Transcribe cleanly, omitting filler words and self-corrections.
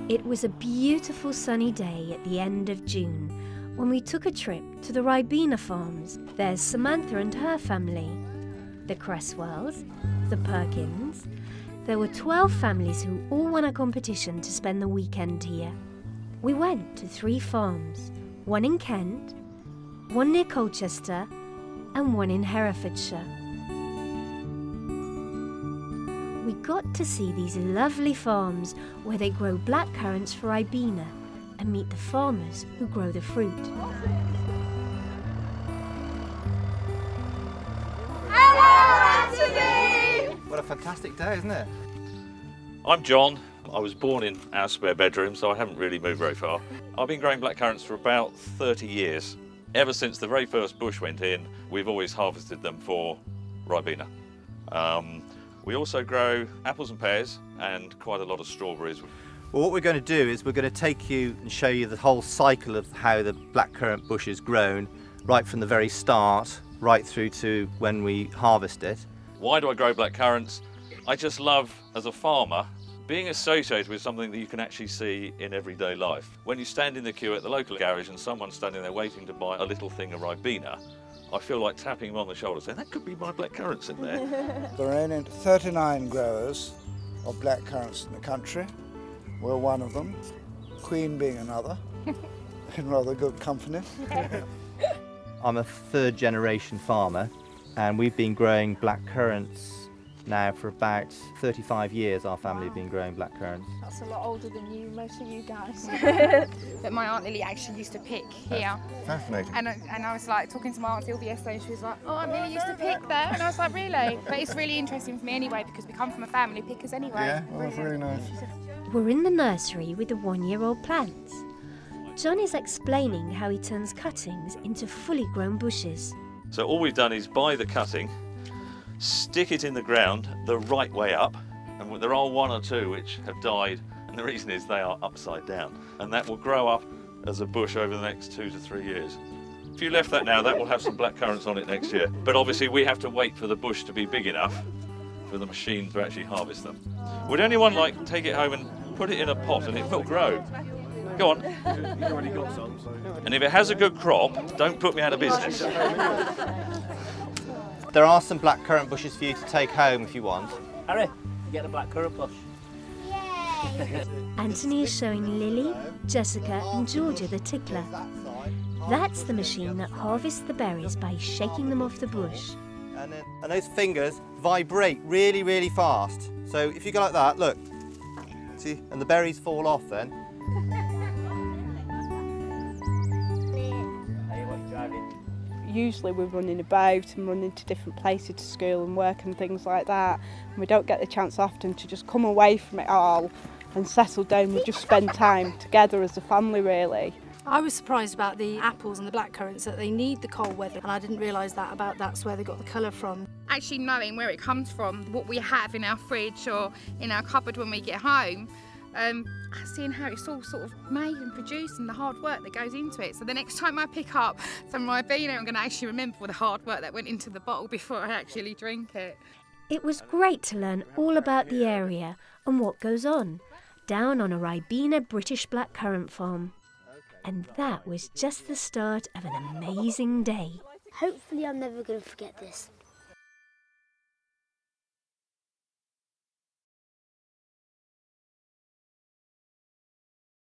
It was a beautiful sunny day at the end of June when we took a trip to the Ribena farms. There's Samantha and her family, the Cresswells, the Perkins. There were 12 families who all won a competition to spend the weekend here. We went to 3 farms, one in Kent, one near Colchester, and one in Herefordshire. We got to see these lovely farms where they grow blackcurrants for Ribena and meet the farmers who grow the fruit. Hello, Anthony! What a fantastic day, isn't it? I'm John. I was born in our spare bedroom, so I haven't really moved very far. I've been growing blackcurrants for about 30 years. Ever since the very first bush went in, we've always harvested them for Ribena. We also grow apples and pears and quite a lot of strawberries. Well, what we're going to do is we're going to take you and show you the whole cycle of how the blackcurrant bush is grown, right from the very start, right through to when we harvest it. Why do I grow blackcurrants? I just love, as a farmer, being associated with something that you can actually see in everyday life. When you stand in the queue at the local garage and someone's standing there waiting to buy a little thing of Ribena, I feel like tapping him on the shoulder saying, that could be my blackcurrants in there. There are only 39 growers of blackcurrants in the country. We're one of them, Queen being another, in rather good company. I'm a 3rd generation farmer and we've been growing blackcurrants now for about 35 years. Our family have been growing blackcurrants. That's a lot older than you, most of you guys. But my Aunt Lily actually used to pick here. Fascinating. And I was like talking to my Aunt Sylvia yesterday and she was like, oh, Aunt Lily used to pick there. And I was like, really? But it's really interesting for me anyway because we come from a family of pickers anyway. Yeah, well, that's really nice. We're in the nursery with the 1-year-old plants. John is explaining how he turns cuttings into fully grown bushes. So all we've done is buy the cutting, stick it in the ground the right way up, and there are 1 or 2 which have died, and the reason is they are upside down, and that will grow up as a bush over the next 2 to 3 years. If you left that now, that will have some blackcurrants on it next year, but obviously we have to wait for the bush to be big enough for the machine to actually harvest them. Would anyone like take it home and put it in a pot and it will grow? Go on. And if it has a good crop, don't put me out of business. There are some blackcurrant bushes for you to take home if you want. Harry, get a blackcurrant bush. Anthony is showing Lily, Jessica and Georgia the tickler. That's the machine that harvests the berries by shaking them off the bush. And those fingers vibrate really, really fast. So if you go like that, look, see, and the berries fall off then. Usually we're running about and running to different places to school and work and things like that. And we don't get the chance often to just come away from it all and settle down. We just spend time together as a family, really. I was surprised about the apples and the blackcurrants, that they need the cold weather, and I didn't realise that's where they got the colour from. Actually knowing where it comes from, what we have in our fridge or in our cupboard when we get home, seeing how it's all sort of made and produced and the hard work that goes into it. So the next time I pick up some Ribena, I'm going to actually remember all the hard work that went into the bottle before I actually drink it. It was great to learn all about the area and what goes on down on a Ribena British blackcurrant farm. And that was just the start of an amazing day. Hopefully I'm never going to forget this.